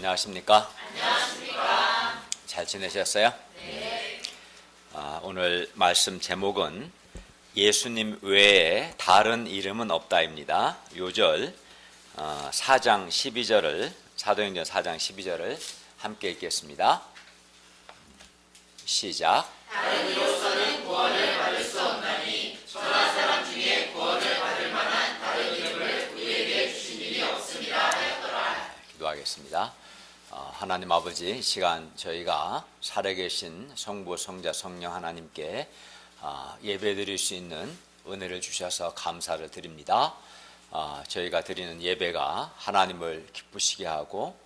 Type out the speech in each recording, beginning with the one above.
안녕하십니까? 안녕하십니까? 잘 지내셨어요? 네. 오늘 말씀 제목은 예수님 외에 다른 이름은 없다입니다. 요절 4장 12절을 사도행전 4장 12절을 함께 읽겠습니다. 시작. 다른 이로서는 구원을 받을 수 없나니 천하 사람 중에 구원을 받을 만한 다른 이름을 우리에게 주신 일이 없음이라 하였더라. 기도하겠습니다. 하나님 아버지, 이 시간 저희가 살아계신 성부, 성자, 성령 하나님께 예배드릴 수 있는 은혜를 주셔서 감사를 드립니다. 저희가 드리는 예배가 하나님을 기쁘시게 하고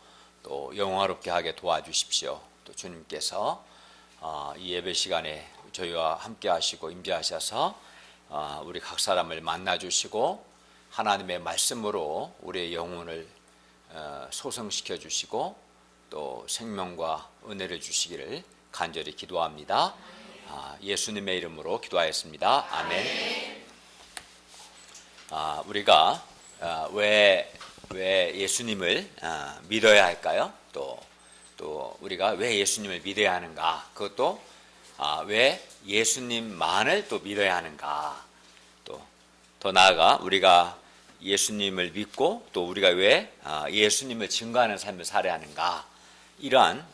또 영화롭게 하게 도와주십시오. 또 주님께서 이 예배 시간에 저희와 함께 하시고 임재하셔서 우리 각 사람을 만나주시고 하나님의 말씀으로 우리의 영혼을 소성시켜 주시고 또 생명과 은혜를 주시기를 간절히 기도합니다. 예수님의 이름으로 기도하였습니다. 아멘. 우리가 왜 예수님을 믿어야 할까요? 또 우리가 왜 예수님을 믿어야 하는가? 그것도 왜 예수님만을 또 믿어야 하는가? 또 더 나아가 우리가 예수님을 믿고 또 우리가 왜 예수님을 증거하는 삶을 살아야 하는가? 이러한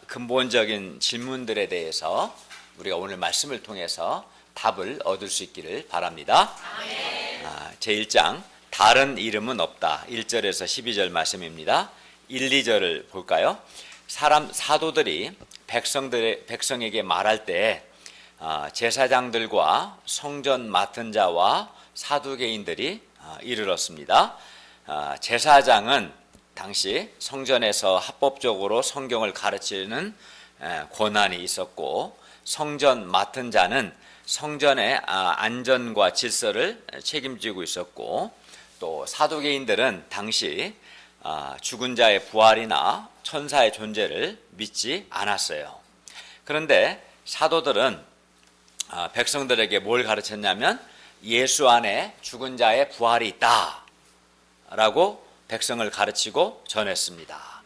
근본적인 질문들에 대해서 우리가 오늘 말씀을 통해서 답을 얻을 수 있기를 바랍니다. 제1장 다른 이름은 없다. 1절에서 12절 말씀입니다. 1, 2절을 볼까요? 사도들이 백성에게 말할 때 제사장들과 성전 맡은 자와 사두개인들이 이르렀습니다. 제사장은 당시 성전에서 합법적으로 성경을 가르치는 권한이 있었고, 성전 맡은 자는 성전의 안전과 질서를 책임지고 있었고, 또 사두개인들은 당시 죽은 자의 부활이나 천사의 존재를 믿지 않았어요. 그런데 사도들은 백성들에게 뭘 가르쳤냐면 예수 안에 죽은 자의 부활이 있다 라고 백성을 가르치고 전했습니다.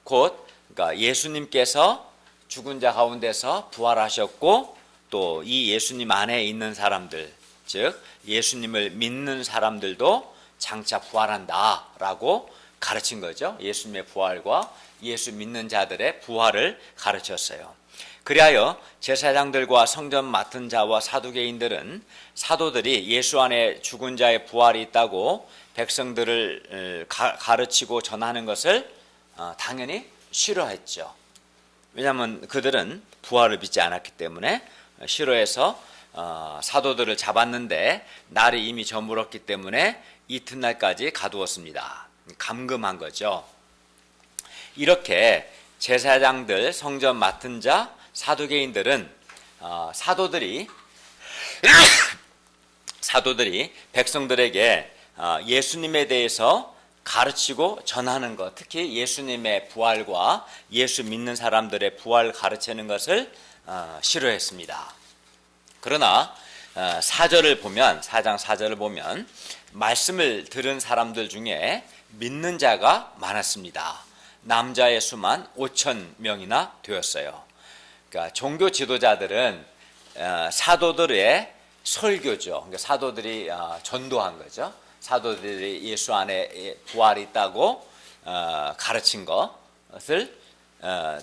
그러니까 예수님께서 죽은 자 가운데서 부활하셨고 또 이 예수님 안에 있는 사람들, 즉 예수님을 믿는 사람들도 장차 부활한다 라고 가르친 거죠. 예수님의 부활과 예수 믿는 자들의 부활을 가르쳤어요. 그리하여 제사장들과 성전 맡은 자와 사두개인들은 사도들이 예수 안에 죽은 자의 부활이 있다고 백성들을 가르치고 전하는 것을 당연히 싫어했죠. 왜냐하면 그들은 부활을 믿지 않았기 때문에 싫어해서 사도들을 잡았는데 날이 이미 저물었기 때문에 이튿날까지 가두었습니다. 감금한 거죠. 이렇게 제사장들, 성전 맡은 자, 사두개인들은 사도들이 백성들에게 예수님에 대해서 가르치고 전하는 것, 특히 예수님의 부활과 예수 믿는 사람들의 부활 가르치는 것을 싫어했습니다. 그러나 4절을 보면, 4장 4절을 보면 말씀을 들은 사람들 중에 믿는 자가 많았습니다. 남자의 수만 5,000명이나 되었어요. 그러니까 종교 지도자들은 사도들의 설교죠. 그러니까 사도들이 전도한 거죠. 사도들이 예수 안에 부활이 있다고 가르친 것을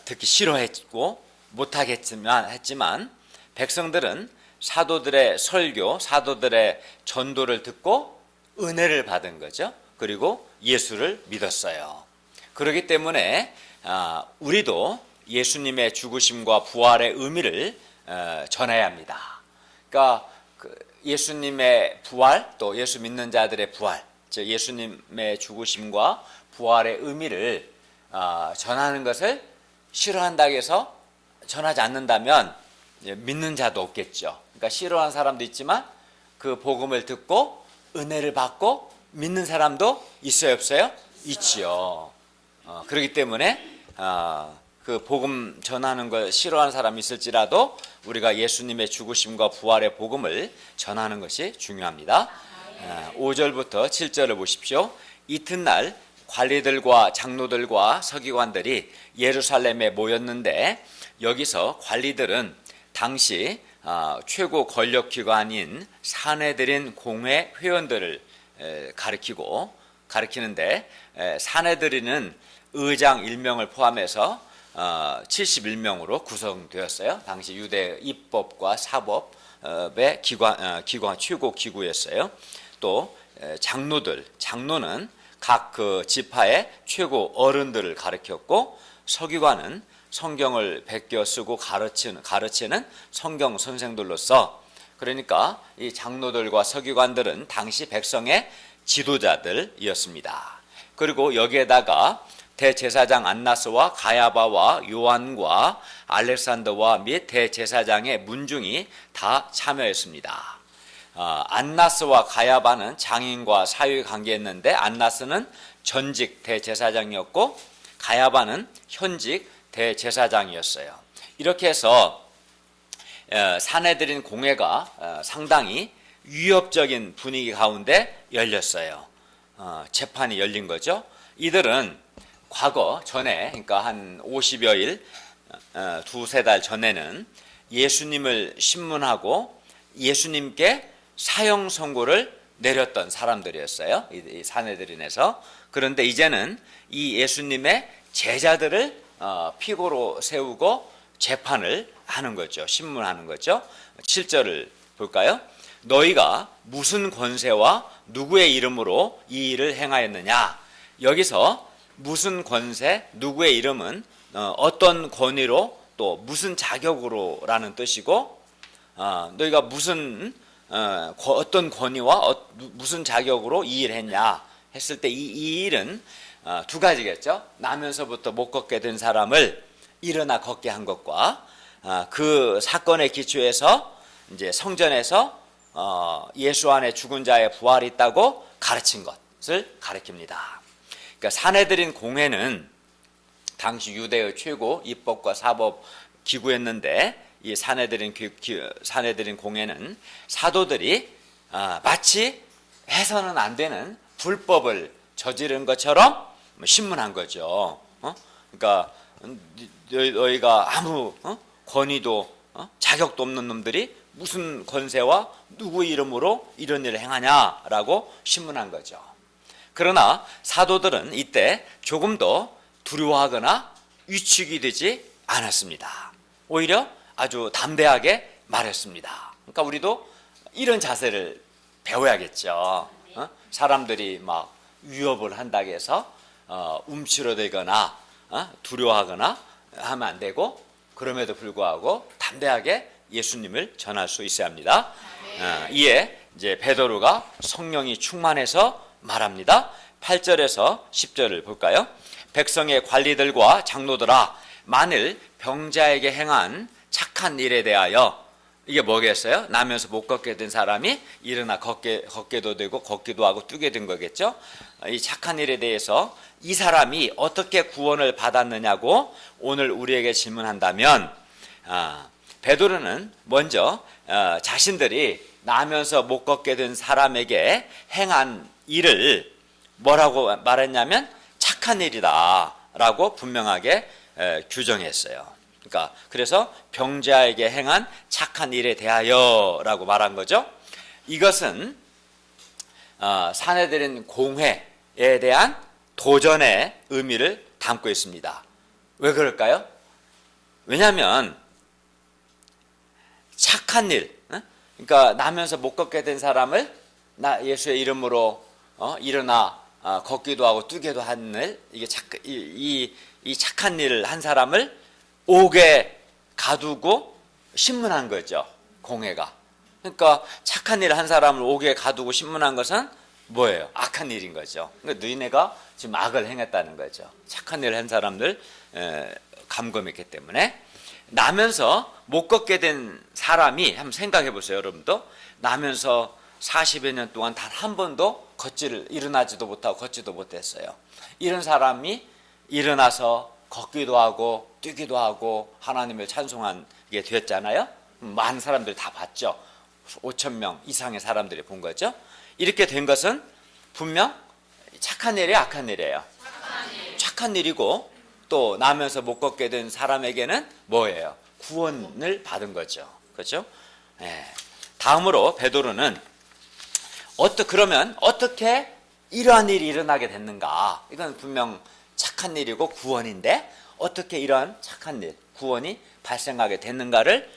듣기 싫어했고 못하겠지만 백성들은 사도들의 설교, 사도들의 전도를 듣고 은혜를 받은 거죠. 그리고 예수를 믿었어요. 그렇기 때문에 우리도 예수님의 죽으심과 부활의 의미를 전해야 합니다. 그러니까 예수님의 부활, 또 예수 믿는 자들의 부활, 즉 예수님의 죽으심과 부활의 의미를 전하는 것을 싫어한다고 해서 전하지 않는다면 믿는 자도 없겠죠. 그러니까 싫어하는 사람도 있지만 그 복음을 듣고 은혜를 받고 믿는 사람도 있어요, 없어요? 있지요. 그렇기 때문에 그 복음 전하는 걸 싫어하는 사람이 있을지라도 우리가 예수님의 죽으심과 부활의 복음을 전하는 것이 중요합니다. 5절부터 7절을 보십시오. 이튿날 관리들과 장로들과 서기관들이 예루살렘에 모였는데 여기서 관리들은 당시 최고 권력기관인 산헤드린 공회 회원들을 가리키는데 산헤드린은 의장 1명을 포함해서 71명으로 구성되었어요. 당시 유대 입법과 사법의 기관 최고 기구였어요. 또 장로는 각 그 지파의 최고 어른들을 가르쳤고 서기관은 성경을 베껴 쓰고 가르치는 성경 선생들로서, 그러니까 이 장로들과 서기관들은 당시 백성의 지도자들이었습니다. 그리고 여기에다가 대제사장 안나스와 가야바와 요한과 알렉산더와 및 대제사장의 문중이 다 참여했습니다. 안나스와 가야바는 장인과 사위 관계였는데 안나스는 전직 대제사장이었고 가야바는 현직 대제사장이었어요. 이렇게 해서 산헤드린 공회가 상당히 위협적인 분위기 가운데 열렸어요. 재판이 열린 거죠. 이들은 과거 전에, 그러니까 한 50여일, 두세 달 전에는 예수님을 신문하고 예수님께 사형 선고를 내렸던 사람들이었어요. 이 산헤드린에서. 그런데 이제는 이 예수님의 제자들을 피고로 세우고 재판을 하는 거죠. 신문하는 거죠. 7절을 볼까요? 너희가 무슨 권세와 누구의 이름으로 이 일을 행하였느냐? 여기서 무슨 권세, 누구의 이름은 어떤 권위로 또 무슨 자격으로라는 뜻이고, 너희가 무슨 어떤 권위와 무슨 자격으로 이 일을 했냐 했을 때 이 일은 두 가지겠죠. 나면서부터 못 걷게 된 사람을 일어나 걷게 한 것과 그 사건의 기초에서 이제 성전에서 예수 안에 죽은 자의 부활이 있다고 가르친 것을 가리킵니다. 그러니까 산헤드린 공회는 당시 유대의 최고 입법과 사법 기구였는데 이 산헤드린 공회는 사도들이 마치 해서는 안 되는 불법을 저지른 것처럼 신문한 거죠. 그러니까 너희가 아무 권위도 자격도 없는 놈들이 무슨 권세와 누구 이름으로 이런 일을 행하냐라고 신문한 거죠. 그러나 사도들은 이때 조금도 두려워하거나 위축이 되지 않았습니다. 오히려 아주 담대하게 말했습니다. 그러니까 우리도 이런 자세를 배워야겠죠. 사람들이 막 위협을 한다고 해서 움츠러들거나 두려워하거나 하면 안 되고, 그럼에도 불구하고 담대하게 예수님을 전할 수 있어야 합니다. 이에 이제 베드로가 성령이 충만해서 말합니다. 8절에서 10절을 볼까요? 백성의 관리들과 장로들아, 만일 병자에게 행한 착한 일에 대하여, 이게 뭐겠어요? 나면서 못 걷게 된 사람이 일어나 걷게도 되고 걷기도 하고 뛰게 된 거겠죠. 이 착한 일에 대해서 이 사람이 어떻게 구원을 받았느냐고 오늘 우리에게 질문한다면, 베드로는 먼저 자신들이 나면서 못 걷게 된 사람에게 행한 일을 뭐라고 말했냐면 착한 일이다 라고 분명하게 규정했어요. 그러니까 그래서 병자에게 행한 착한 일에 대하여 라고 말한 거죠. 이것은 산헤드린 공회에 대한 도전의 의미를 담고 있습니다. 왜 그럴까요? 왜냐하면 착한 일, 그러니까 나면서 못 걷게 된 사람을 예수의 이름으로 일어나 걷기도 하고 뛰기도 하는 일, 이 착한 일을 한 사람을 옥에 가두고 신문한 거죠. 공회가. 그러니까 착한 일을 한 사람을 옥에 가두고 신문한 것은 뭐예요? 악한 일인 거죠. 그러니까 너희네가 지금 악을 행했다는 거죠. 착한 일을 한 사람들 감금했기 때문에. 나면서 못 걷게 된 사람이, 한번 생각해 보세요. 여러분도 나면서 40여 년 동안 단 한 번도 일어나지도 못하고 걷지도 못했어요. 이런 사람이 일어나서 걷기도 하고 뛰기도 하고 하나님을 찬송하게 되었잖아요. 많은 사람들이 다 봤죠. 5,000명 이상의 사람들이 본 거죠. 이렇게 된 것은 분명 착한 일이에요, 악한 일이에요? 착한 일이고 또 나면서 못 걷게 된 사람에게는 뭐예요? 구원을 받은 거죠. 그렇죠? 예. 다음으로 베드로는 그러면 어떻게 이러한 일이 일어나게 됐는가? 이건 분명 착한 일이고 구원인데 어떻게 이러한 착한 일, 구원이 발생하게 됐는가를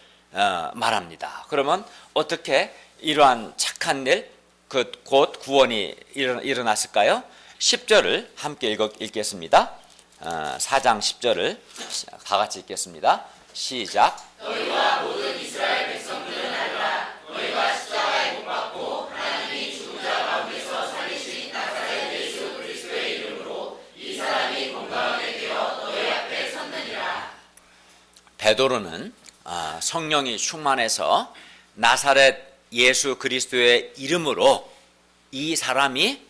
말합니다. 그러면 어떻게 이러한 착한 일, 곧 구원이 일어났을까요? 10절을 함께 읽겠습니다. 4장 10절을 다 같이 읽겠습니다. 시작. 너희와 모든 이스라엘 백성들은 알라. 너희가 십자가에 못 박고 하나님이 죽은 자 가운데서 살리신 나사렛 예수 그리스도의 이름으로 이 사람이 건강하게 되어 너희 앞에 섰느니라. 베드로는 성령이 충만해서 나사렛 예수 그리스도의 이름으로 이 사람이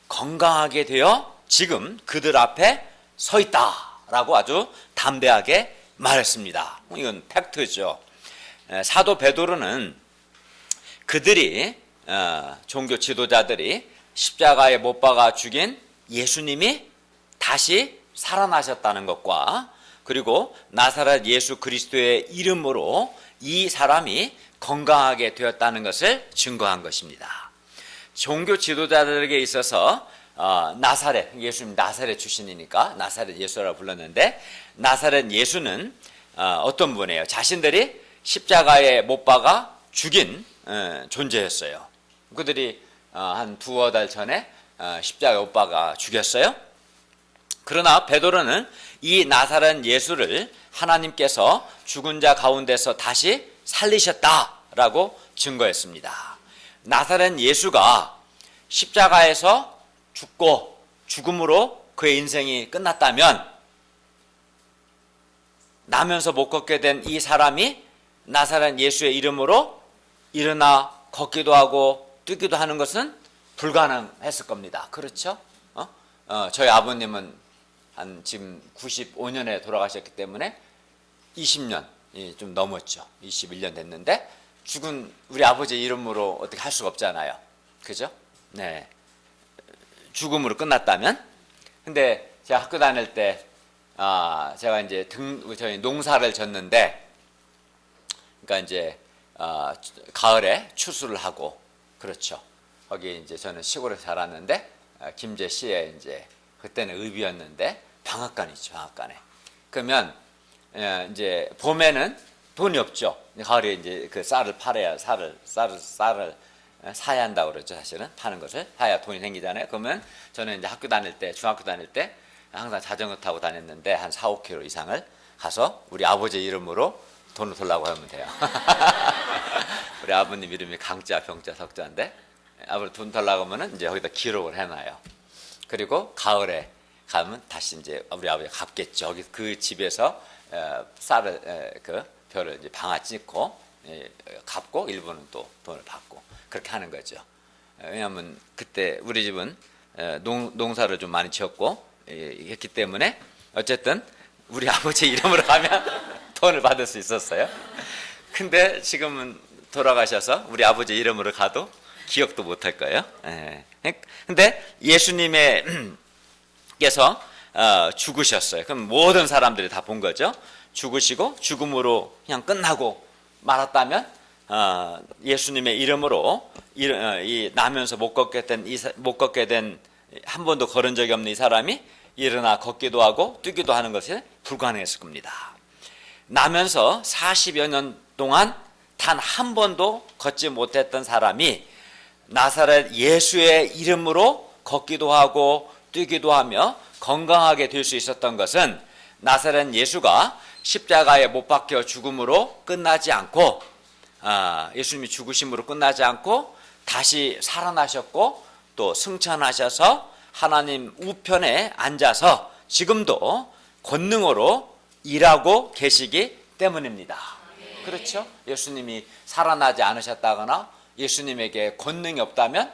건강하게 되어 지금 그들 앞에 서 있다라고 아주 담대하게 말했습니다. 이건 팩트죠. 사도 베드로는 그들이 종교 지도자들이 십자가에 못 박아 죽인 예수님이 다시 살아나셨다는 것과 그리고 나사렛 예수 그리스도의 이름으로 이 사람이 건강하게 되었다는 것을 증거한 것입니다. 종교 지도자들에게 있어서 나사렛, 예수님 나사렛 출신이니까 나사렛 예수라고 불렀는데 나사렛 예수는 어떤 분이에요? 자신들이 십자가에 못 박아 죽인 존재였어요. 그들이 한 두어 달 전에 십자가에 못 박아 죽였어요. 그러나 베드로는 이 나사렛 예수를 하나님께서 죽은 자 가운데서 다시 살리셨다라고 증거했습니다. 나사렛 예수가 십자가에서 죽고 죽음으로 그의 인생이 끝났다면 나면서 못 걷게 된 이 사람이 나사렛 예수의 이름으로 일어나 걷기도 하고 뛰기도 하는 것은 불가능했을 겁니다. 그렇죠? 저희 아버님은 한 지금 95년에 돌아가셨기 때문에 20년 좀 넘었죠. 21년 됐는데 죽은 우리 아버지 이름으로 어떻게 할 수가 없잖아요. 그죠? 네. 죽음으로 끝났다면. 근데 제가 학교 다닐 때 제가 이제 저희 농사를 졌는데 그러니까 이제 가을에 추수를 하고 그렇죠. 거기 이제 저는 시골에 살았는데 김제시에 이제 그때는 의비였는데 방앗간이죠. 방앗간에. 그러면 이제 봄에는 돈이 없죠. 가을에 이제 그 쌀을 팔아야 쌀을 사야 한다고 그러죠. 사실은 파는 것을 사야 돈이 생기잖아요. 그러면 저는 이제 학교 다닐 때 중학교 다닐 때 항상 자전거 타고 다녔는데 한 4, 5km 이상을 가서 우리 아버지 이름으로 돈을 돌라고 하면 돼요. 우리 아버님 이름이 강자, 병자, 석자인데 아버지 돈 달라고 하면은 이제 여기다 기록을 해놔요. 그리고 가을에 가면 다시 이제 우리 아버지가 갚겠죠. 여기 그 집에서 쌀을 그 벼를 이제 방아 찍고 갚고 일부는 또 돈을 받고 그렇게 하는 거죠. 왜냐하면 그때 우리 집은 농사를 좀 많이 지었고 했기 때문에 어쨌든 우리 아버지 이름으로 가면 돈을 받을 수 있었어요. 근데 지금은 돌아가셔서 우리 아버지 이름으로 가도 기억도 못 할 거예요. 근데 예수님께서 죽으셨어요. 그럼 모든 사람들이 다 본 거죠. 죽으시고 죽음으로 그냥 끝나고 말았다면 예수님의 이름으로 이 나면서 못 걷게 된 한 번도 걸은 적이 없는 이 사람이 일어나 걷기도 하고 뛰기도 하는 것이 불가능했을 겁니다. 나면서 40여 년 동안 단 한 번도 걷지 못했던 사람이 나사렛 예수의 이름으로 걷기도 하고 뛰기도 하며 건강하게 될 수 있었던 것은 나사렛 예수가 십자가에 못 박혀 죽음으로 끝나지 않고 예수님이 죽으심으로 끝나지 않고 다시 살아나셨고 또 승천하셔서 하나님 우편에 앉아서 지금도 권능으로 일하고 계시기 때문입니다. 그렇죠? 예수님이 살아나지 않으셨다거나 예수님에게 권능이 없다면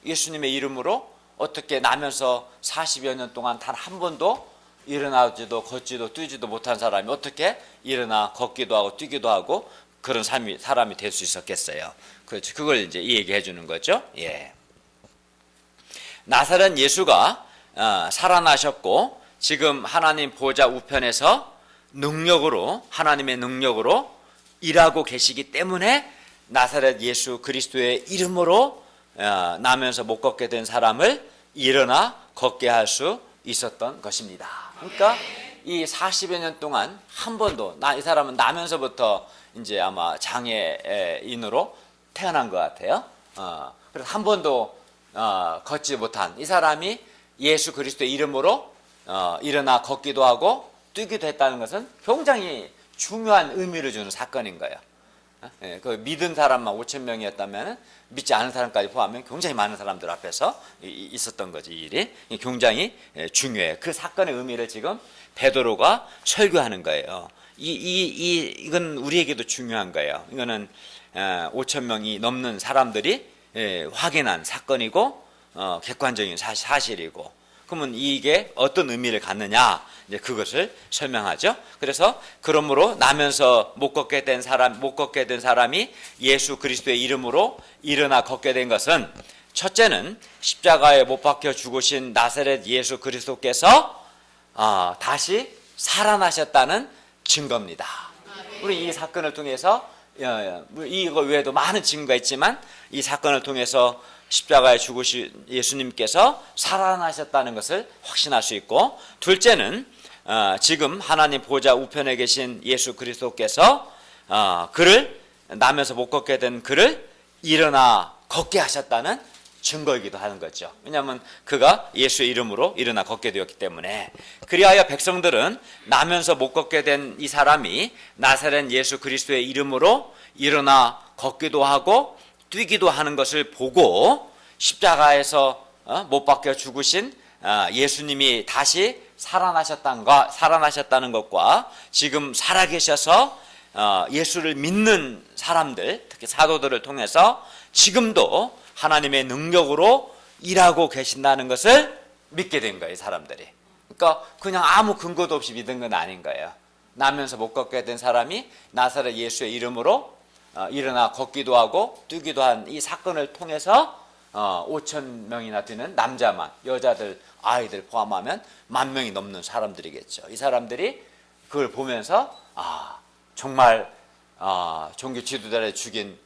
예수님의 이름으로 어떻게 나면서 40여 년 동안 단 한 번도 일어나지도 걷지도 뛰지도 못한 사람이 어떻게 일어나 걷기도 하고 뛰기도 하고 그런 사람이 될 수 있었겠어요. 그렇죠. 그걸 이제 이 얘기해 주는 거죠. 예. 나사렛 예수가 살아나셨고 지금 하나님 보좌 우편에서 능력으로, 하나님의 능력으로 일하고 계시기 때문에 나사렛 예수 그리스도의 이름으로 나면서 못 걷게 된 사람을 일어나 걷게 할 수 있었던 것입니다. 그러니까 이 40여 년 동안 한 번도 이 사람은 나면서부터 이제 아마 장애인으로 태어난 것 같아요. 그래서 한 번도 걷지 못한 이 사람이 예수 그리스도의 이름으로 일어나 걷기도 하고 뛰기도 했다는 것은 굉장히 중요한 의미를 주는 사건인 거예요. 그 믿은 사람만 5천 명이었다면 믿지 않은 사람까지 포함하면 굉장히 많은 사람들 앞에서 있었던 거지. 이 일이 굉장히 중요해요. 그 사건의 의미를 지금 베드로가 설교하는 거예요. 이건 우리에게도 중요한 거예요. 이거는 5천 명이 넘는 사람들이 확인한 사건이고 객관적인 사실이고, 그러면 이게 어떤 의미를 갖느냐, 이제 그것을 설명하죠. 그래서 그러므로 나면서 못 걷게 된 사람이 예수 그리스도의 이름으로 일어나 걷게 된 것은, 첫째는 십자가에 못 박혀 죽으신 나사렛 예수 그리스도께서 다시 살아나셨다는 증거입니다. 우리 이 사건을 통해서 이거 외에도 많은 증거가 있지만 이 사건을 통해서 십자가에 죽으신 예수님께서 살아나셨다는 것을 확신할 수 있고, 둘째는 지금 하나님 보좌 우편에 계신 예수 그리스도께서 그를 나면서 못 걷게 된 그를 일어나 걷게 하셨다는 증거이기도 하는 거죠. 왜냐하면 그가 예수의 이름으로 일어나 걷게 되었기 때문에. 그리하여 백성들은 나면서 못 걷게 된 이 사람이 나사렛 예수 그리스도의 이름으로 일어나 걷기도 하고 뛰기도 하는 것을 보고, 십자가에서 못 박혀 죽으신 예수님이 다시 살아나셨다는 것과 지금 살아계셔서 예수를 믿는 사람들, 특히 사도들을 통해서 지금도 하나님의 능력으로 일하고 계신다는 것을 믿게 된 거예요, 사람들이. 그러니까 그냥 아무 근거도 없이 믿은 건 아닌 거예요. 나면서 못 걷게 된 사람이 나사렛 예수의 이름으로 일어나 걷기도 하고 뛰기도 한 이 사건을 통해서 5천 명이나 되는 남자만, 여자들, 아이들 포함하면 10,000명이 넘는 사람들이겠죠. 이 사람들이 그걸 보면서 정말 종교 지도자를 죽인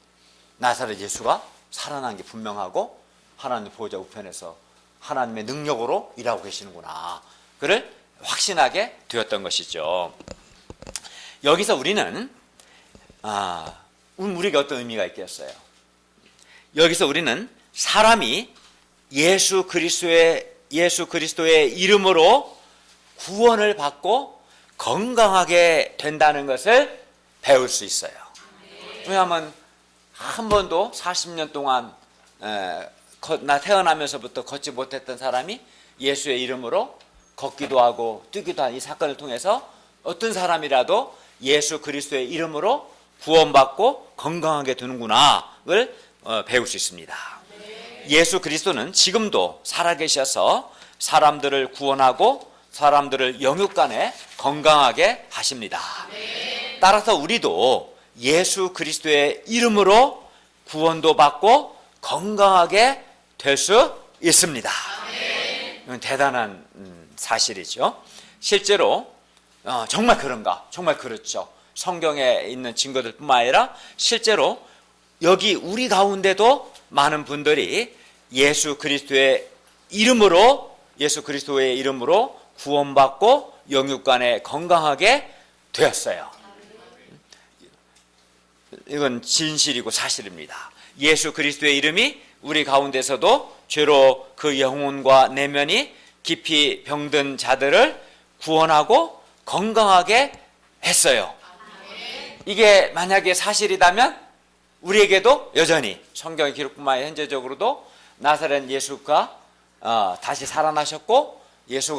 나사렛 예수가 살아난 게 분명하고 하나님 보좌 우편에서 하나님의 능력으로 일하고 계시는구나, 그를 확신하게 되었던 것이죠. 여기서 우리는 우리가 어떤 의미가 있겠어요? 여기서 우리는 사람이 예수 그리스도의 이름으로 구원을 받고 건강하게 된다는 것을 배울 수 있어요. 왜냐하면 한 번도 40년 동안 나 태어나면서부터 걷지 못했던 사람이 예수의 이름으로 걷기도 하고 뛰기도 한 이 사건을 통해서 어떤 사람이라도 예수 그리스도의 이름으로 구원받고 건강하게 되는구나를 배울 수 있습니다. 예수 그리스도는 지금도 살아계셔서 사람들을 구원하고 사람들을 영육간에 건강하게 하십니다. 따라서 우리도 예수 그리스도의 이름으로 구원도 받고 건강하게 될 수 있습니다. 이건 대단한 사실이죠. 실제로 정말 그런가? 정말 그렇죠. 성경에 있는 증거들뿐만 아니라 실제로 여기 우리 가운데도 많은 분들이 예수 그리스도의 이름으로 구원받고 영육간에 건강하게 되었어요. 이건 진실이고 사실입니다. 예수 그리스도의 이름이 우리 가운데서도 죄로 그 영혼과 내면이 깊이 병든 자들을 구원하고 건강하게 했어요. 이게 만약에 사실이라면 우리에게도 여전히 성경의 기록뿐만 아니라 현재적으로도 나사렛 예수가 다시 살아나셨고 예수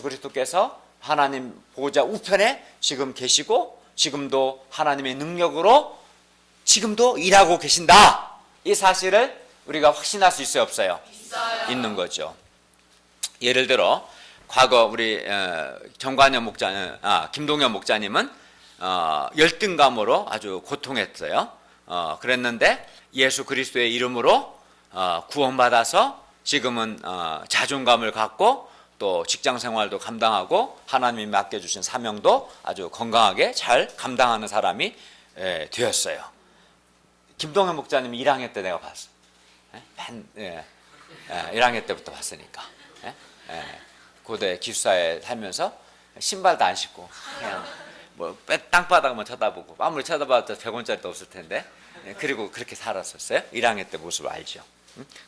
그리스도께서 하나님 보좌 우편에 지금 계시고 지금도 하나님의 능력으로 지금도 일하고 계신다, 이 사실을 우리가 확신할 수 있어요, 없어요? 있어요. 있는 거죠. 예를 들어 과거 우리 김동현 목자님은 열등감으로 아주 고통했어요. 그랬는데 예수 그리스도의 이름으로 구원받아서 지금은 자존감을 갖고 또 직장 생활도 감당하고 하나님이 맡겨주신 사명도 아주 건강하게 잘 감당하는 사람이 되었어요. 김동현 목사님 1학년 때 내가 봤어. 1학년 때부터 봤으니까. 고대 기숙사에 살면서 신발도 안 신고 그냥 뭐 땅바닥만 쳐다보고 아무리 쳐다봐도 100원짜리도 없을 텐데 그리고 그렇게 살았었어요. 1학년 때 모습을 알죠.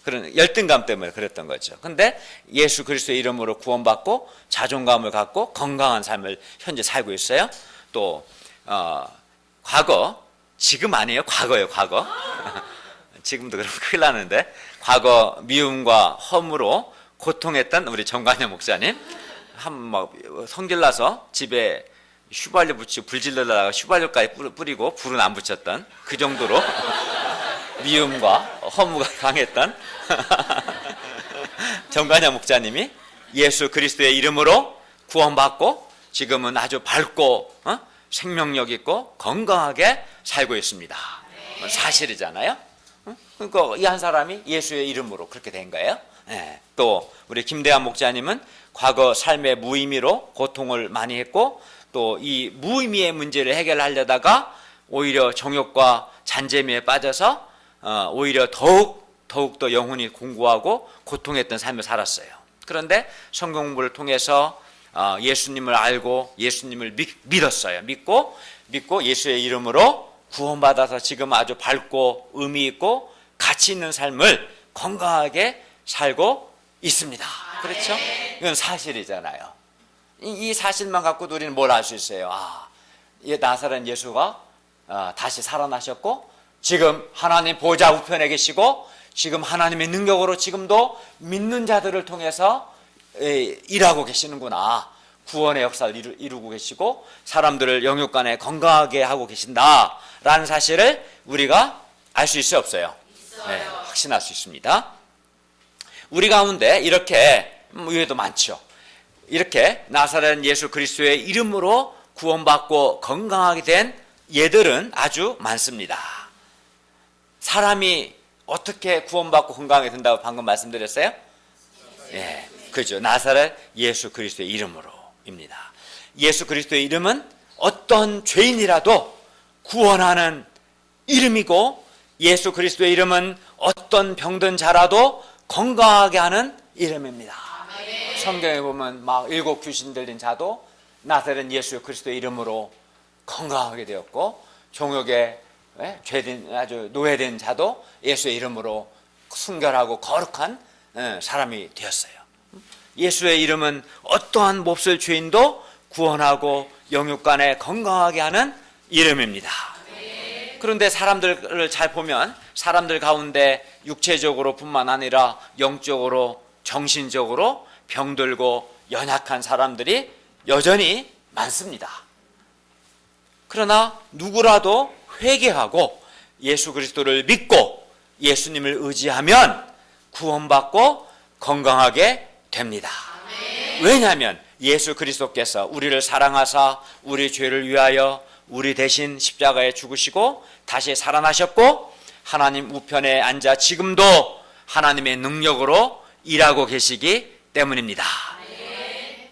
그런 열등감 때문에 그랬던 거죠. 근데 예수 그리스도의 이름으로 구원받고 자존감을 갖고 건강한 삶을 현재 살고 있어요. 또 과거, 지금 아니에요. 과거예요. 과거. 지금도 그러면 큰일 나는데 과거 미움과 허무로 고통했던 우리 정관영 목사님 막 성질나서 집에 휘발유 붙이고 불 질러다가 휘발유까지 뿌리고 불은 안 붙였던 그 정도로 미움과 허무가 강했던 정관영 목사님이 예수 그리스도의 이름으로 구원받고 지금은 아주 밝고 생명력 있고 건강하게 살고 있습니다. 사실이잖아요. 그러니까 이 한 사람이 예수의 이름으로 그렇게 된 거예요. 또 우리 김대한 목사님은 과거 삶의 무의미로 고통을 많이 했고 또 이 무의미의 문제를 해결하려다가 오히려 정욕과 잔재미에 빠져서 오히려 더욱더 영혼이 공고하고 고통했던 삶을 살았어요. 그런데 성경 공부를 통해서 예수님을 알고 예수님을 믿었어요. 믿고 예수의 이름으로 구원받아서 지금 아주 밝고 의미 있고 가치 있는 삶을 건강하게 살고 있습니다. 그렇죠? 이건 사실이잖아요. 이 사실만 갖고도 우리는 뭘 알 수 있어요? 나사렛 예수가 다시 살아나셨고 지금 하나님 보좌 우편에 계시고 지금 하나님의 능력으로 지금도 믿는 자들을 통해서 일하고 계시는구나. 구원의 역사를 이루고 계시고 사람들을 영육간에 건강하게 하고 계신다라는 사실을 우리가 알 수 있어요, 없어요? 네, 확신할 수 있습니다. 우리 가운데 이렇게 외에도 많죠. 이렇게 나사렛 예수 그리스도의 이름으로 구원받고 건강하게 된 예들은 아주 많습니다. 사람이 어떻게 구원받고 건강하게 된다고 방금 말씀드렸어요? 예, 그죠. 나사렛 예수 그리스도의 이름으로입니다. 예수 그리스도의 이름은 어떤 죄인이라도 구원하는 이름이고 예수 그리스도의 이름은 어떤 병든 자라도 건강하게 하는 이름입니다. 성경에 보면 막 7 귀신 들린 자도 나사렛 예수 그리스도의 이름으로 건강하게 되었고 종욕에 죄된 아주 노예된 자도 예수의 이름으로 순결하고 거룩한 사람이 되었어요. 예수의 이름은 어떠한 몹쓸 죄인도 구원하고 영육간에 건강하게 하는 이름입니다. 그런데 사람들을 잘 보면 사람들 가운데 육체적으로 뿐만 아니라 영적으로 정신적으로 병들고 연약한 사람들이 여전히 많습니다. 그러나 누구라도 회개하고 예수 그리스도를 믿고 예수님을 의지하면 구원받고 건강하게 됩니다. 왜냐하면 예수 그리스도께서 우리를 사랑하사 우리 죄를 위하여 우리 대신 십자가에 죽으시고 다시 살아나셨고 하나님 우편에 앉아 지금도 하나님의 능력으로 일하고 계시기 때문입니다.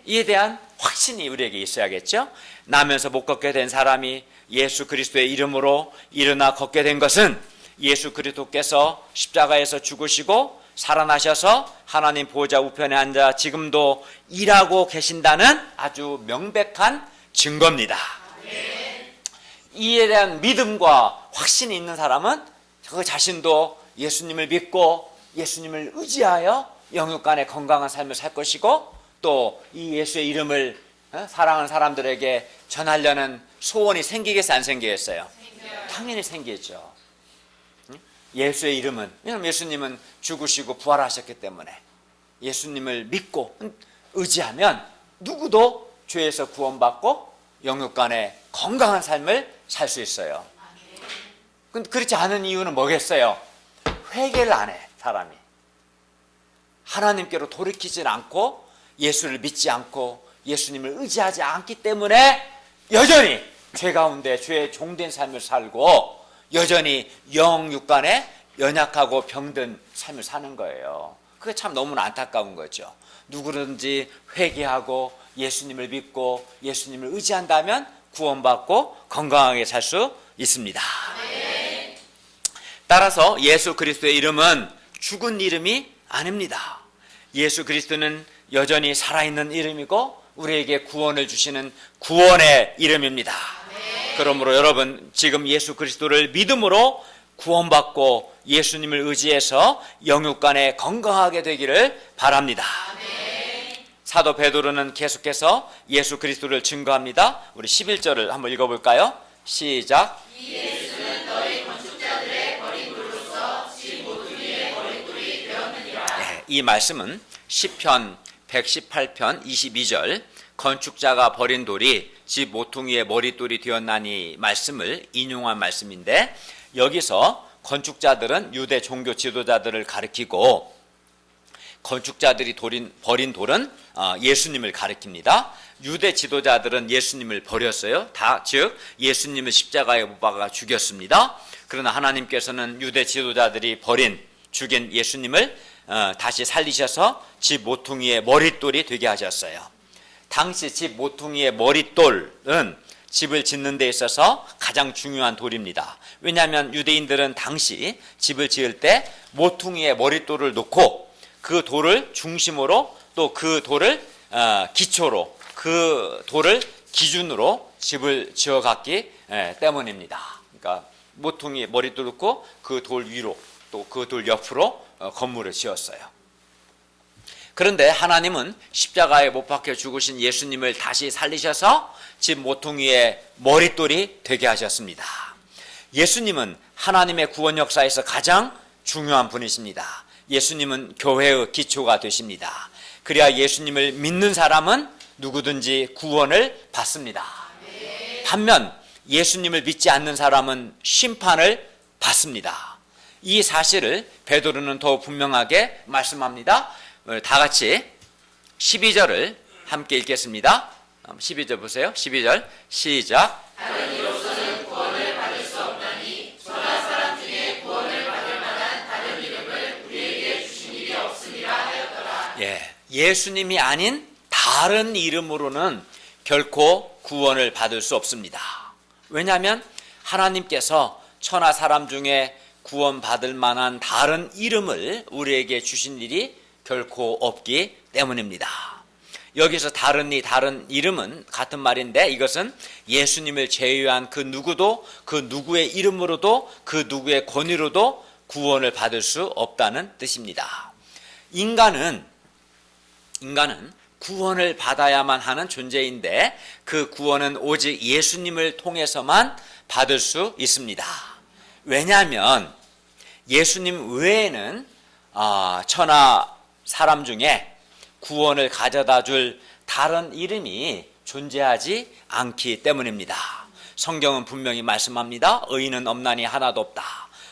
이에 대한 확신이 우리에게 있어야겠죠. 나면서 못 걷게 된 사람이 예수 그리스도의 이름으로 일어나 걷게 된 것은 예수 그리스도께서 십자가에서 죽으시고 살아나셔서 하나님 보좌 우편에 앉아 지금도 일하고 계신다는 아주 명백한 증거입니다. 이에 대한 믿음과 확신이 있는 사람은 그 자신도 예수님을 믿고 예수님을 의지하여 영육간에 건강한 삶을 살 것이고 또 이 예수의 이름을 사랑하는 사람들에게 전하려는 소원이 생기겠어요, 안 생기겠어요? 당연히 생기겠죠. 예수의 이름은, 왜냐하면 예수님은 죽으시고 부활하셨기 때문에 예수님을 믿고 의지하면 누구도 죄에서 구원받고 영육간에 건강한 삶을 살 수 있어요. 근데 그렇지 않은 이유는 뭐겠어요? 회개를 안 해, 사람이. 하나님께로 돌이키질 않고 예수를 믿지 않고 예수님을 의지하지 않기 때문에 여전히 죄 가운데 죄의 종된 삶을 살고 여전히 영육간에 연약하고 병든 삶을 사는 거예요. 그게 참 너무나 안타까운 거죠. 누구든지 회개하고 예수님을 믿고 예수님을 의지한다면 구원받고 건강하게 살 수 있습니다. 따라서 예수 그리스도의 이름은 죽은 이름이 아닙니다. 예수 그리스도는 여전히 살아있는 이름이고 우리에게 구원을 주시는 구원의 이름입니다. 그러므로 여러분 지금 예수 그리스도를 믿음으로 구원받고 예수님을 의지해서 영육간에 건강하게 되기를 바랍니다. 사도 베드로는 계속해서 예수 그리스도를 증거합니다. 우리 11절을 한번 읽어볼까요? 시작. 이 예수는 너희 건축자들의 버린 돌로서 집 모퉁이의 버린 돌이 되었느니라. 네, 이 말씀은 시편 118편 22절 건축자가 버린 돌이 집 모퉁이의 머릿돌이 되었나니 말씀을 인용한 말씀인데, 여기서 건축자들은 유대 종교 지도자들을 가리키고 건축자들이 버린 돌은 예수님을 가리킵니다. 유대 지도자들은 예수님을 버렸어요. 즉 예수님을 십자가에 못 박아 죽였습니다. 그러나 하나님께서는 유대 지도자들이 죽인 예수님을 다시 살리셔서 집 모퉁이의 머릿돌이 되게 하셨어요. 당시 집 모퉁이의 머릿돌은 집을 짓는 데 있어서 가장 중요한 돌입니다. 왜냐하면 유대인들은 당시 집을 지을 때 모퉁이의 머릿돌을 놓고 그 돌을 중심으로 또 그 돌을 기초로 그 돌을 기준으로 집을 지어갔기 때문입니다. 그러니까 모퉁이에 머릿돌 놓고 그 돌 위로 또 그 돌 옆으로 건물을 지었어요. 그런데 하나님은 십자가에 못 박혀 죽으신 예수님을 다시 살리셔서 집 모퉁이의 머릿돌이 되게 하셨습니다. 예수님은 하나님의 구원 역사에서 가장 중요한 분이십니다. 예수님은 교회의 기초가 되십니다. 그래야 예수님을 믿는 사람은 누구든지 구원을 받습니다. 반면 예수님을 믿지 않는 사람은 심판을 받습니다. 이 사실을 베드로는 더욱 분명하게 말씀합니다. 다 같이 12절을 함께 읽겠습니다. 12절 보세요. 12절 시작. 다른 이로서는 구원을 받을 수 없나니 천하 사람 중에 구원을 받을 만한 다른 이름을 우리에게 주신 일이 없음이라 하였더라. 예수님이 아닌 다른 이름으로는 결코 구원을 받을 수 없습니다. 왜냐하면 하나님께서 천하 사람 중에 구원받을 만한 다른 이름을 우리에게 주신 일이 결코 없기 때문입니다. 여기서 다른 이름은 같은 말인데, 이것은 예수님을 제외한 그 누구도 그 누구의 이름으로도 그 누구의 권위로도 구원을 받을 수 없다는 뜻입니다. 인간은 구원을 받아야만 하는 존재인데 그 구원은 오직 예수님을 통해서만 받을 수 있습니다. 왜냐하면 예수님 외에는 천하 사람 중에 구원을 가져다 줄 다른 이름이 존재하지 않기 때문입니다. 성경은 분명히 말씀합니다. 의인은 없나니 하나도 없다.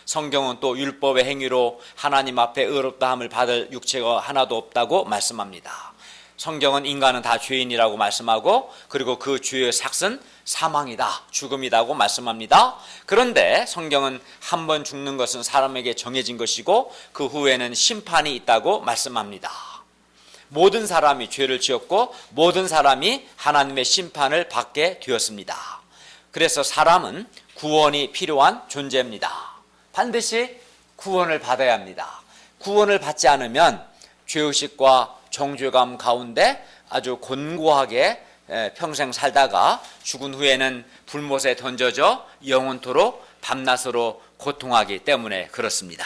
성경은 또 율법의 행위로 하나님 앞에 의롭다함을 받을 육체가 하나도 없다고 말씀합니다. 성경은 인간은 다 죄인이라고 말씀하고, 그리고 그 죄의 삭은 사망이다, 죽음이라고 말씀합니다. 그런데 성경은 한 번 죽는 것은 사람에게 정해진 것이고 그 후에는 심판이 있다고 말씀합니다. 모든 사람이 죄를 지었고 모든 사람이 하나님의 심판을 받게 되었습니다. 그래서 사람은 구원이 필요한 존재입니다. 반드시 구원을 받아야 합니다. 구원을 받지 않으면 죄의식과 정죄감 가운데 아주 곤고하게 평생 살다가 죽은 후에는 불못에 던져져 영원토록 밤낮으로 고통하기 때문에 그렇습니다.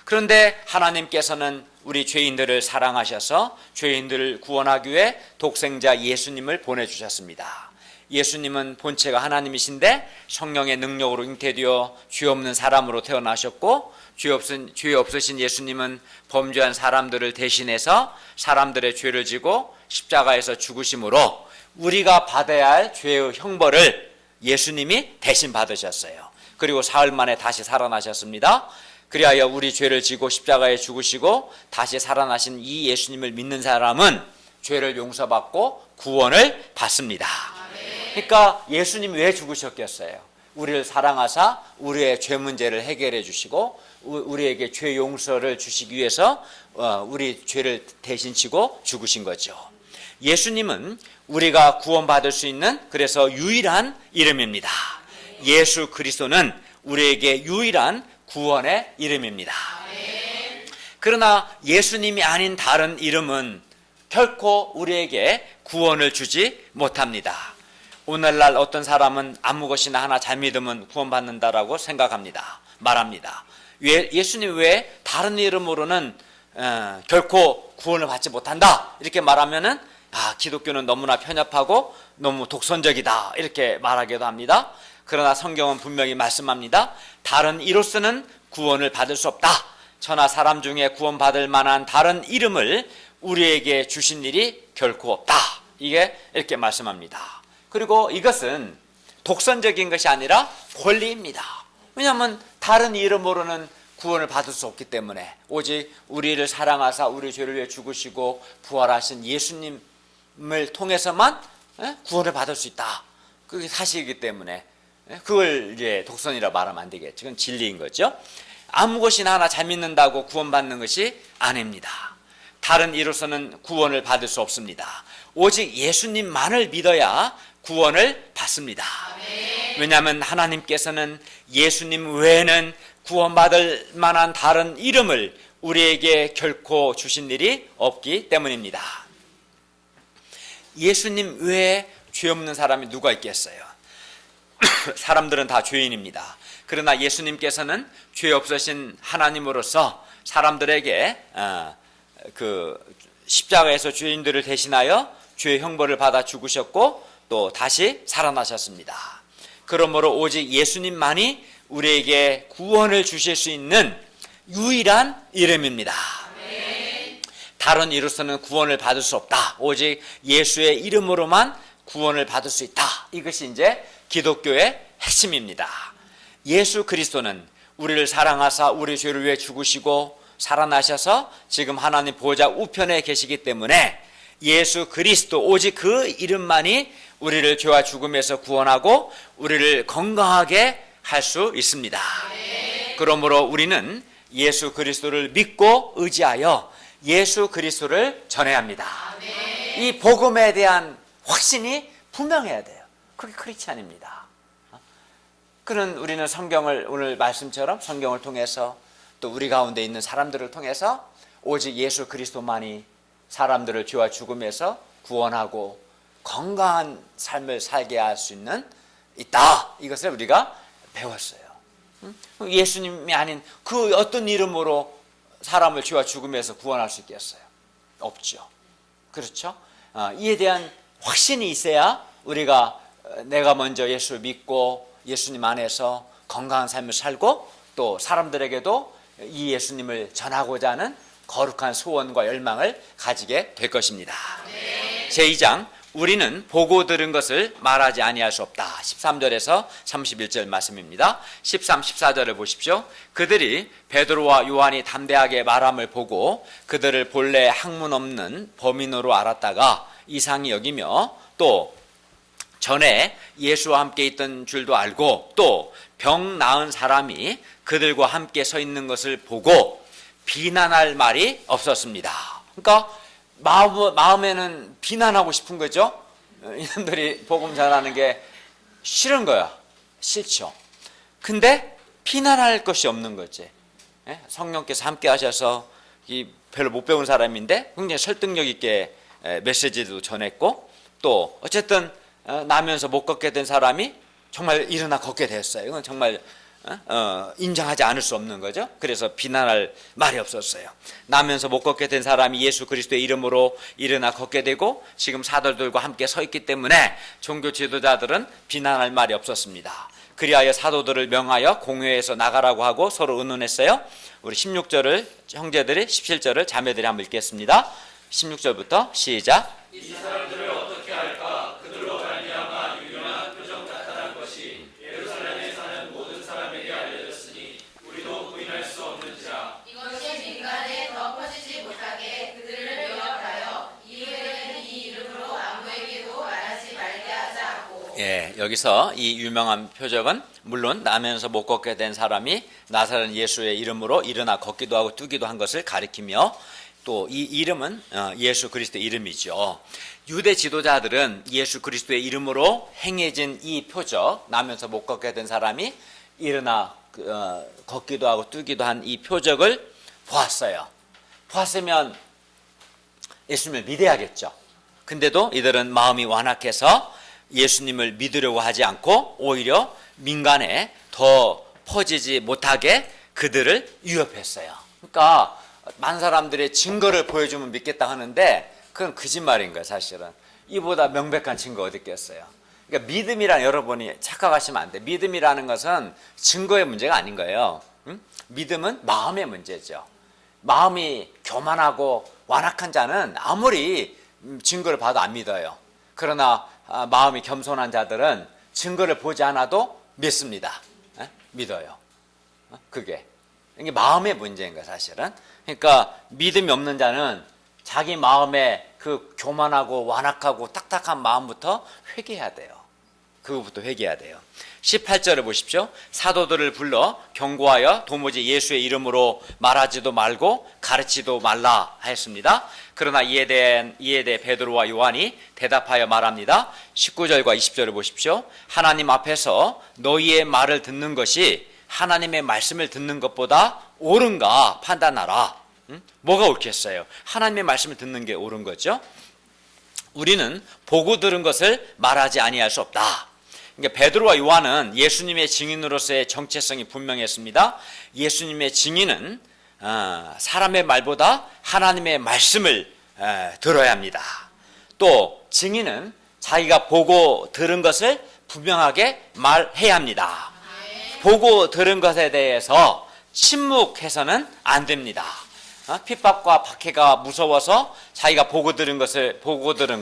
그런데 하나님께서는 우리 죄인들을 사랑하셔서 죄인들을 구원하기 위해 독생자 예수님을 보내주셨습니다. 예수님은 본체가 하나님이신데 성령의 능력으로 잉태되어 죄 없는 사람으로 태어나셨고, 죄 없으신 예수님은 범죄한 사람들을 대신해서 사람들의 죄를 지고 십자가에서 죽으심으로 우리가 받아야 할 죄의 형벌을 예수님이 대신 받으셨어요. 그리고 사흘 만에 다시 살아나셨습니다. 그리하여 우리 죄를 지고 십자가에 죽으시고 다시 살아나신 이 예수님을 믿는 사람은 죄를 용서받고 구원을 받습니다. 그러니까 예수님이 왜 죽으셨겠어요? 우리를 사랑하사 우리의 죄 문제를 해결해 주시고 우리에게 죄 용서를 주시기 위해서 우리 죄를 대신 지고 죽으신 거죠. 예수님은 우리가 구원받을 수 있는 그래서 유일한 이름입니다. 예수 그리스도는 우리에게 유일한 구원의 이름입니다. 그러나 예수님이 아닌 다른 이름은 결코 우리에게 구원을 주지 못합니다. 오늘날 어떤 사람은 아무 것이나 하나 잘 믿으면 구원받는다라고 생각합니다. 말합니다. 예수님 외에 다른 이름으로는 결코 구원을 받지 못한다 이렇게 말하면은 기독교는 너무나 편협하고 너무 독선적이다 이렇게 말하기도 합니다. 그러나 성경은 분명히 말씀합니다. 다른 이로서는 구원을 받을 수 없다. 천하 사람 중에 구원받을 만한 다른 이름을 우리에게 주신 일이 결코 없다. 이게 이렇게 말씀합니다. 그리고 이것은 독선적인 것이 아니라 권리입니다. 왜냐하면 다른 이름으로는 구원을 받을 수 없기 때문에 오직 우리를 사랑하사 우리 죄를 위해 죽으시고 부활하신 예수님을 통해서만 구원을 받을 수 있다. 그게 사실이기 때문에 그걸 이제 독선이라 말하면 안 되겠죠. 그건 진리인 거죠. 아무 것이나 하나 잘 믿는다고 구원받는 것이 아닙니다. 다른 이로서는 구원을 받을 수 없습니다. 오직 예수님만을 믿어야 구원을 받습니다. 왜냐하면 하나님께서는 예수님 외에는 구원받을 만한 다른 이름을 우리에게 결코 주신 일이 없기 때문입니다. 예수님 외에 죄 없는 사람이 누가 있겠어요? 사람들은 다 죄인입니다. 그러나 예수님께서는 죄 없으신 하나님으로서 사람들에게 그 십자가에서 죄인들을 대신하여 죄의 형벌을 받아 죽으셨고 또 다시 살아나셨습니다. 그러므로 오직 예수님만이 우리에게 구원을 주실 수 있는 유일한 이름입니다. 다른 이로서는 구원을 받을 수 없다. 오직 예수의 이름으로만 구원을 받을 수 있다. 이것이 이제 기독교의 핵심입니다. 예수 그리스도는 우리를 사랑하사 우리 죄를 위해 죽으시고 살아나셔서 지금 하나님 보좌 우편에 계시기 때문에 예수 그리스도 오직 그 이름만이 우리를 죄와 죽음에서 구원하고 우리를 건강하게 할 수 있습니다. 그러므로 우리는 예수 그리스도를 믿고 의지하여 예수 그리스도를 전해야 합니다. 이 복음에 대한 확신이 분명해야 돼요. 그게 크리스찬입니다. 그는 우리는 성경을 오늘 말씀처럼 성경을 통해서 또 우리 가운데 있는 사람들을 통해서 오직 예수 그리스도만이 사람들을 죄와 죽음에서 구원하고 건강한 삶을 살게 할 수 있다. 이것을 우리가 배웠어요. 예수님이 아닌 그 어떤 이름으로 사람을 죄와 죽음에서 구원할 수 있겠어요? 없죠. 그렇죠? 이에 대한 확신이 있어야 우리가 내가 먼저 예수를 믿고 예수님 안에서 건강한 삶을 살고 또 사람들에게도 이 예수님을 전하고자 하는 거룩한 소원과 열망을 가지게 될 것입니다. 제2장 우리는 보고 들은 것을 말하지 아니할 수 없다. 13절에서 31절 말씀입니다. 13, 14절을 보십시오. 그들이 베드로와 요한이 담대하게 말함을 보고 그들을 본래 학문 없는 범인으로 알았다가 이상히 여기며 또 전에 예수와 함께 있던 줄도 알고 또 병 나은 사람이 그들과 함께 서 있는 것을 보고 비난할 말이 없었습니다. 그러니까 마음에는 비난하고 싶은 거죠. 이놈들이 복음 전하는 게 싫은 거야. 싫죠. 근데 비난할 것이 없는 거지. 성령께서 함께 하셔서 별로 못 배운 사람인데 굉장히 설득력 있게 메시지도 전했고 또 어쨌든 나면서 못 걷게 된 사람이 정말 일어나 걷게 됐어요. 이건 정말 인정하지 않을 수 없는 거죠. 그래서 비난할 말이 없었어요. 나면서 못 걷게 된 사람이 예수 그리스도의 이름으로 일어나 걷게 되고 지금 사도들과 함께 서 있기 때문에 종교 지도자들은 비난할 말이 없었습니다. 그리하여 사도들을 명하여 공회에서 나가라고 하고 서로 의논했어요. 우리 16절을 형제들이 17절을 자매들이 한번 읽겠습니다. 16절부터 시작. 이 사람들을 어떻게 할까? 그들로 말미암아 유명한 표적 나타난 것이 예루살렘에 사는 모든 사람에게 알려졌으니 우리도 부인할 수 없는지라. 이것이 민간에 더 퍼지지 못하게 그들을 미워하여 이후에는 이 이름으로 아무에게도 말하지 말게 하자 하고 예, 여기서 이 유명한 표적은 물론 나면서 못 걷게 된 사람이 나사렛 예수의 이름으로 일어나 걷기도 하고 뛰기도 한 것을 가리키며 또 이 이름은 예수 그리스도의 이름이죠. 유대 지도자들은 예수 그리스도의 이름으로 행해진 이 표적, 나면서 못 걷게 된 사람이 일어나 걷기도 하고 뛰기도 한 이 표적을 보았어요. 보았으면 예수님을 믿어야겠죠. 근데도 이들은 마음이 완악해서 예수님을 믿으려고 하지 않고 오히려 민간에 더 퍼지지 못하게 그들을 위협했어요. 그러니까 많은 사람들의 증거를 보여주면 믿겠다 하는데 그건 거짓말인 거예요. 사실은 이보다 명백한 증거 어디 있겠어요. 그러니까 믿음이란, 여러분이 착각하시면 안 돼. 믿음이라는 것은 증거의 문제가 아닌 거예요. 믿음은 마음의 문제죠. 마음이 교만하고 완악한 자는 아무리 증거를 봐도 안 믿어요. 그러나 마음이 겸손한 자들은 증거를 보지 않아도 믿습니다. 믿어요. 이게 마음의 문제인 거예요, 사실은. 그러니까 믿음이 없는 자는 자기 마음에 그 교만하고 완악하고 딱딱한 마음부터 회개해야 돼요. 그거부터 회개해야 돼요. 18절을 보십시오. 사도들을 불러 경고하여 도무지 예수의 이름으로 말하지도 말고 가르치도 말라 하였습니다. 그러나 이에 대해 베드로와 요한이 대답하여 말합니다. 19절과 20절을 보십시오. 하나님 앞에서 너희의 말을 듣는 것이 하나님의 말씀을 듣는 것보다 옳은가 판단하라. 뭐가 옳겠어요? 하나님의 말씀을 듣는 게 옳은 거죠. 우리는 보고 들은 것을 말하지 아니할 수 없다. 그러니까 베드로와 요한은 예수님의 증인으로서의 정체성이 분명했습니다. 예수님의 증인은 사람의 말보다 하나님의 말씀을 들어야 합니다. 또 증인은 자기가 보고 들은 것을 분명하게 말해야 합니다. 보고 들은 것에 대해서 침묵해서는 안 됩니다. 핍박과 박해가 무서워서 자기가 보고 들은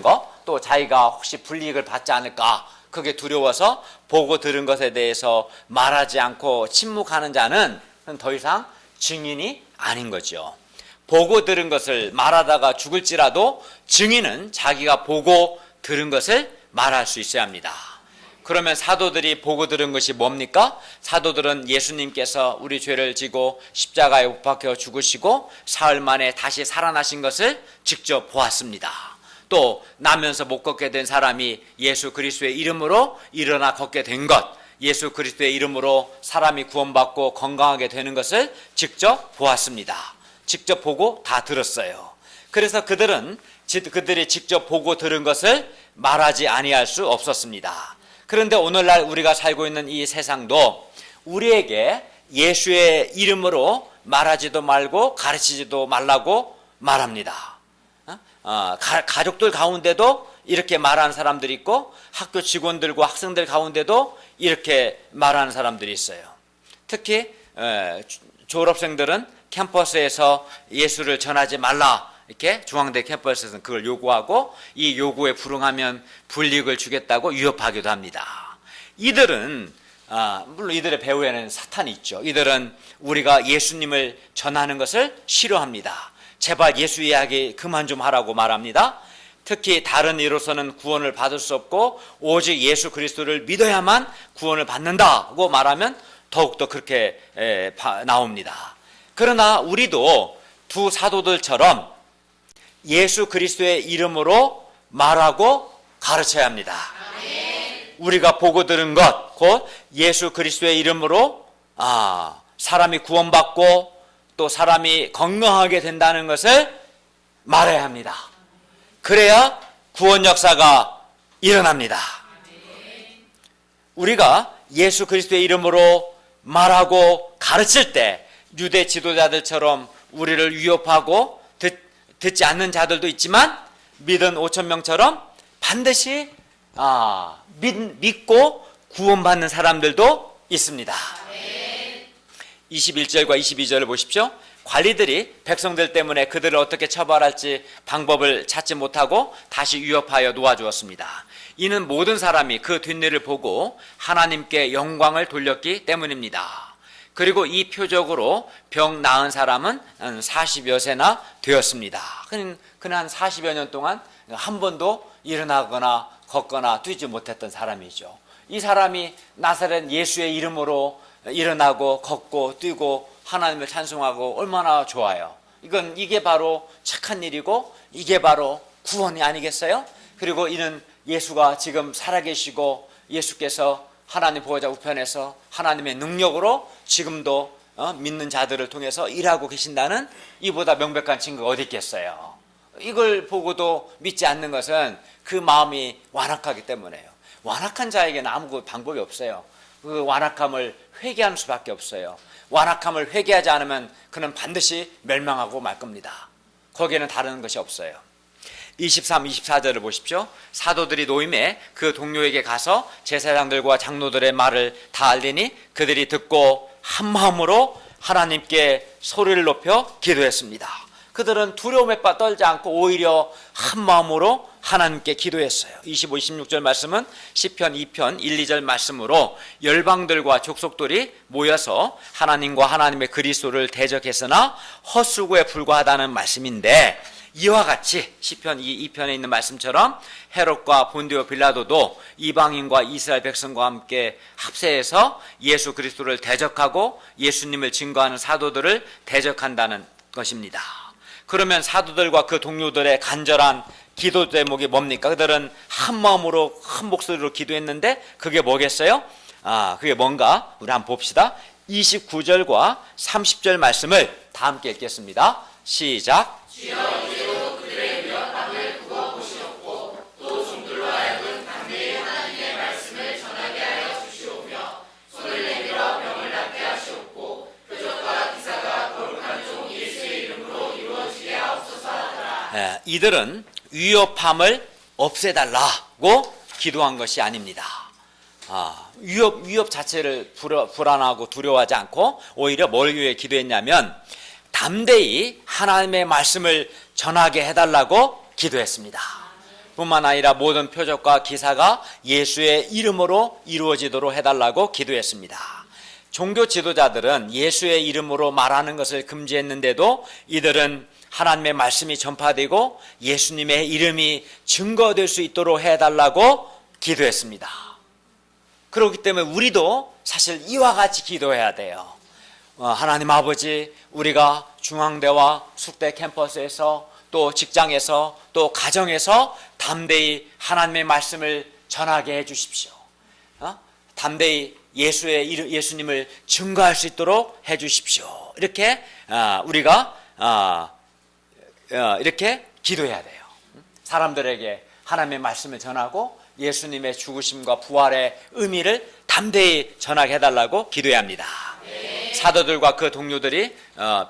거, 또 자기가 혹시 불이익을 받지 않을까, 그게 두려워서 보고 들은 것에 대해서 말하지 않고 침묵하는 자는 더 이상 증인이 아닌 거죠. 보고 들은 것을 말하다가 죽을지라도 증인은 자기가 보고 들은 것을 말할 수 있어야 합니다. 그러면 사도들이 보고 들은 것이 뭡니까? 사도들은 예수님께서 우리 죄를 지고 십자가에 못 박혀 죽으시고 사흘 만에 다시 살아나신 것을 직접 보았습니다. 또 나면서 못 걷게 된 사람이 예수 그리스도의 이름으로 일어나 걷게 된 것, 예수 그리스도의 이름으로 사람이 구원받고 건강하게 되는 것을 직접 보았습니다. 직접 보고 다 들었어요. 그래서 그들이 직접 보고 들은 것을 말하지 아니할 수 없었습니다. 그런데 오늘날 우리가 살고 있는 이 세상도 우리에게 예수의 이름으로 말하지도 말고 가르치지도 말라고 말합니다. 가족들 가운데도 이렇게 말하는 사람들이 있고 학교 직원들과 학생들 가운데도 이렇게 말하는 사람들이 있어요. 특히 졸업생들은 캠퍼스에서 예수를 전하지 말라, 이렇게 중앙대 캠퍼스에서는 그걸 요구하고 이 요구에 불응하면 불이익을 주겠다고 위협하기도 합니다. 이들은 물론 이들의 배후에는 사탄이 있죠. 이들은 우리가 예수님을 전하는 것을 싫어합니다. 제발 예수 이야기 그만 좀 하라고 말합니다. 특히 다른 이로서는 구원을 받을 수 없고 오직 예수 그리스도를 믿어야만 구원을 받는다고 말하면 더욱더 그렇게 나옵니다. 그러나 우리도 두 사도들처럼 예수 그리스도의 이름으로 말하고 가르쳐야 합니다. 우리가 보고 들은 것, 곧 예수 그리스도의 이름으로 사람이 구원받고 또 사람이 건강하게 된다는 것을 말해야 합니다. 그래야 구원 역사가 일어납니다. 우리가 예수 그리스도의 이름으로 말하고 가르칠 때 유대 지도자들처럼 우리를 위협하고 듣지 않는 자들도 있지만 믿은 5,000명처럼 반드시 믿고 구원받는 사람들도 있습니다. 21절과 22절을 보십시오. 관리들이 백성들 때문에 그들을 어떻게 처벌할지 방법을 찾지 못하고 다시 위협하여 놓아주었습니다. 이는 모든 사람이 그 뒷일을 보고 하나님께 영광을 돌렸기 때문입니다. 그리고 이 표적으로 병 나은 사람은 40여 세나 되었습니다. 그는 한 40여 년 동안 한 번도 일어나거나 걷거나 뛰지 못했던 사람이죠. 이 사람이 나사렛 예수의 이름으로 일어나고 걷고 뛰고 하나님을 찬송하고 얼마나 좋아요. 이게 바로 착한 일이고 이게 바로 구원이 아니겠어요? 그리고 이는 예수가 지금 살아계시고 예수께서 하나님 보호자 우편에서 하나님의 능력으로 지금도 믿는 자들을 통해서 일하고 계신다는 이보다 명백한 증거가 어디 있겠어요? 이걸 보고도 믿지 않는 것은 그 마음이 완악하기 때문에요. 완악한 자에게는 아무 방법이 없어요. 그 완악함을 회개하는 수밖에 없어요. 완악함을 회개하지 않으면 그는 반드시 멸망하고 말 겁니다. 거기에는 다른 것이 없어요. 23, 24절을 보십시오. 사도들이 노임에 그 동료에게 가서 제사장들과 장로들의 말을 다 알리니 그들이 듣고 한 마음으로 하나님께 소리를 높여 기도했습니다. 그들은 두려움에 떨지 않고 오히려 한 마음으로 하나님께 기도했어요. 25, 26절 말씀은 시편 2편 1, 2절 말씀으로 열방들과 족속들이 모여서 하나님과 하나님의 그리스도를 대적했으나 헛수고에 불과하다는 말씀인데, 이와 같이 시편 2편에 있는 말씀처럼 헤롯과 본디오 빌라도도 이방인과 이스라엘 백성과 함께 합세해서 예수 그리스도를 대적하고 예수님을 증거하는 사도들을 대적한다는 것입니다. 그러면 사도들과 그 동료들의 간절한 기도 제목이 뭡니까? 그들은 한 마음으로 한 목소리로 기도했는데 그게 뭐겠어요? 그게 뭔가 우리 한번 봅시다. 29절과 30절 말씀을 다 함께 읽겠습니다. 시작. 이들은 위협함을 없애달라고 기도한 것이 아닙니다. 위협 자체를 불안하고 두려워하지 않고 오히려 뭘 위해 기도했냐면 담대히 하나님의 말씀을 전하게 해달라고 기도했습니다. 뿐만 아니라 모든 표적과 기사가 예수의 이름으로 이루어지도록 해달라고 기도했습니다. 종교 지도자들은 예수의 이름으로 말하는 것을 금지했는데도 이들은 하나님의 말씀이 전파되고 예수님의 이름이 증거될 수 있도록 해달라고 기도했습니다. 그렇기 때문에 우리도 사실 이와 같이 기도해야 돼요. 하나님 아버지, 우리가 중앙대와 숙대 캠퍼스에서 또 직장에서 또 가정에서 담대히 하나님의 말씀을 전하게 해주십시오. 담대히 예수님을 증거할 수 있도록 해주십시오. 이렇게 우리가 이렇게 기도해야 돼요. 사람들에게 하나님의 말씀을 전하고 예수님의 죽으심과 부활의 의미를 담대히 전하게 해달라고 기도해야 합니다. 사도들과 그 동료들이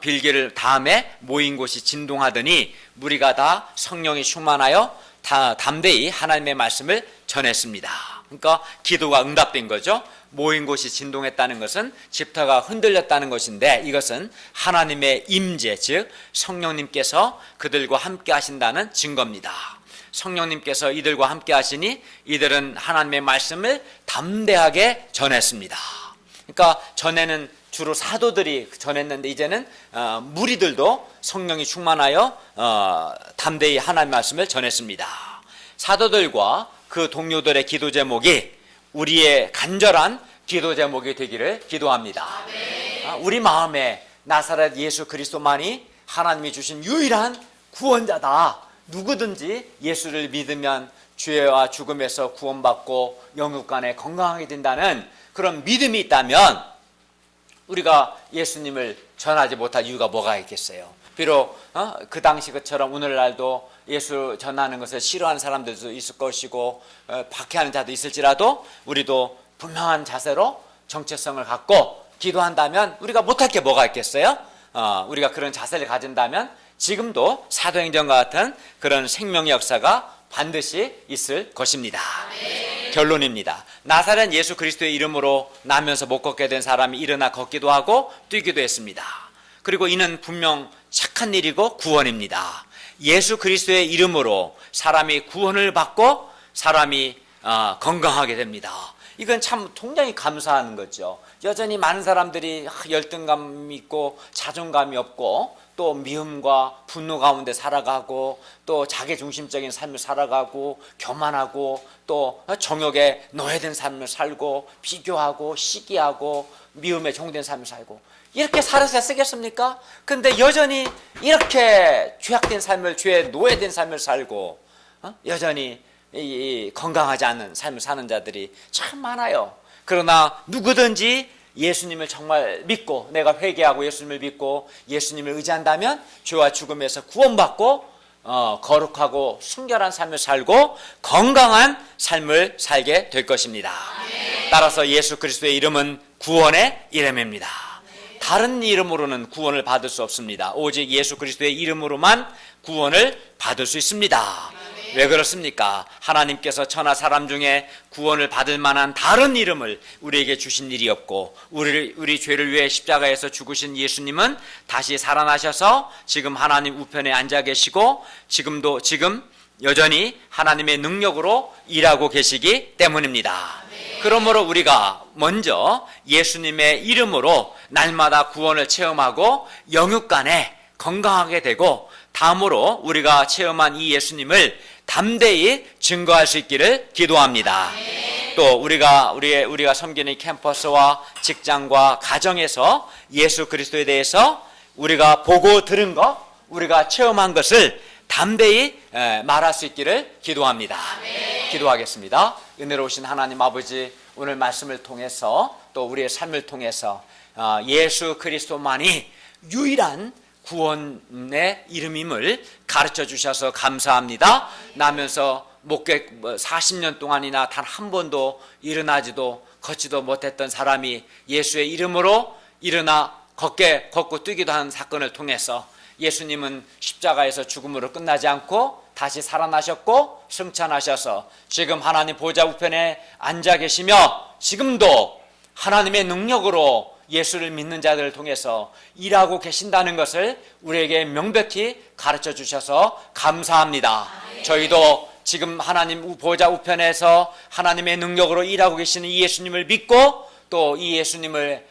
빌기를 다음에 모인 곳이 진동하더니 무리가 다 성령이 충만하여 다 담대히 하나님의 말씀을 전했습니다. 그러니까 기도가 응답된 거죠. 모인 곳이 진동했다는 것은 집터가 흔들렸다는 것인데 이것은 하나님의 임재, 즉 성령님께서 그들과 함께 하신다는 증거입니다. 성령님께서 이들과 함께 하시니 이들은 하나님의 말씀을 담대하게 전했습니다. 그러니까 전에는 주로 사도들이 전했는데 이제는 무리들도 성령이 충만하여 담대히 하나님의 말씀을 전했습니다. 사도들과 그 동료들의 기도 제목이 우리의 간절한 기도 제목이 되기를 기도합니다. 우리 마음에 나사렛 예수 그리스도만이 하나님이 주신 유일한 구원자다. 누구든지 예수를 믿으면 죄와 죽음에서 구원받고 영육간에 건강하게 된다는 그런 믿음이 있다면 우리가 예수님을 전하지 못할 이유가 뭐가 있겠어요? 비록 그 당시 것처럼 오늘날도 예수 전하는 것을 싫어하는 사람들도 있을 것이고 박해하는 자도 있을지라도 우리도 분명한 자세로 정체성을 갖고 기도한다면 우리가 못할 게 뭐가 있겠어요? 우리가 그런 자세를 가진다면 지금도 사도행전과 같은 그런 생명의 역사가 반드시 있을 것입니다. 결론입니다. 나사렛 예수 그리스도의 이름으로 나면서 못 걷게 된 사람이 일어나 걷기도 하고 뛰기도 했습니다. 그리고 이는 분명 착한 일이고 구원입니다. 예수 그리스도의 이름으로 사람이 구원을 받고 사람이 건강하게 됩니다. 이건 참 굉장히 감사한 거죠. 여전히 많은 사람들이 열등감이 있고 자존감이 없고 또 미움과 분노 가운데 살아가고 또 자기중심적인 삶을 살아가고 교만하고 또 정욕에 노예된 삶을 살고 비교하고 시기하고 미움에 종된 삶을 살고 이렇게 살아서 쓰겠습니까? 근데 여전히 이렇게 죄악된 삶을 죄에 노예된 삶을 살고 여전히 건강하지 않은 삶을 사는 자들이 참 많아요. 그러나 누구든지 예수님을 정말 믿고 내가 회개하고 예수님을 믿고 예수님을 의지한다면 죄와 죽음에서 구원받고 거룩하고 순결한 삶을 살고 건강한 삶을 살게 될 것입니다. 따라서 예수 그리스도의 이름은 구원의 이름입니다. 다른 이름으로는 구원을 받을 수 없습니다. 오직 예수 그리스도의 이름으로만 구원을 받을 수 있습니다. 왜 그렇습니까? 하나님께서 천하 사람 중에 구원을 받을 만한 다른 이름을 우리에게 주신 일이 없고 우리 죄를 위해 십자가에서 죽으신 예수님은 다시 살아나셔서 지금 하나님 우편에 앉아 계시고 지금 여전히 하나님의 능력으로 일하고 계시기 때문입니다. 그러므로 우리가 먼저 예수님의 이름으로 날마다 구원을 체험하고 영육간에 건강하게 되고 다음으로 우리가 체험한 이 예수님을 담대히 증거할 수 있기를 기도합니다. 또 우리가 섬기는 이 캠퍼스와 직장과 가정에서 예수 그리스도에 대해서 우리가 보고 들은 것, 우리가 체험한 것을 담대히 말할 수 있기를 기도합니다. 기도하겠습니다. 은혜로우신 하나님 아버지, 오늘 말씀을 통해서 또 우리의 삶을 통해서 예수 그리스도만이 유일한 구원의 이름임을 가르쳐 주셔서 감사합니다. 나면서 목회 40년 동안이나 단 한 번도 일어나지도 걷지도 못했던 사람이 예수의 이름으로 일어나 걷고 뛰기도 하는 사건을 통해서 예수님은 십자가에서 죽음으로 끝나지 않고 다시 살아나셨고 승천하셔서 지금 하나님 보좌 우편에 앉아 계시며 지금도 하나님의 능력으로 예수를 믿는 자들을 통해서 일하고 계신다는 것을 우리에게 명백히 가르쳐 주셔서 감사합니다. 저희도 지금 하나님 보좌 우편에서 하나님의 능력으로 일하고 계시는 이 예수님을 믿고 또 이 예수님의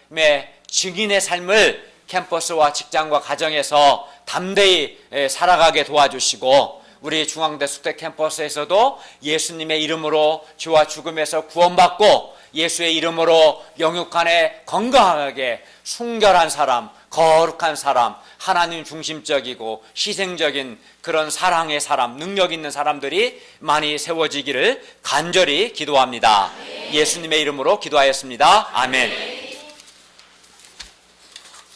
증인의 삶을 캠퍼스와 직장과 가정에서 담대히 살아가게 도와주시고 우리 중앙대 수대 캠퍼스에서도 예수님의 이름으로 죄와 죽음에서 구원받고 예수의 이름으로 영육간에 건강하게 순결한 사람, 거룩한 사람, 하나님 중심적이고 희생적인 그런 사랑의 사람, 능력 있는 사람들이 많이 세워지기를 간절히 기도합니다. 예수님의 이름으로 기도하였습니다. 아멘.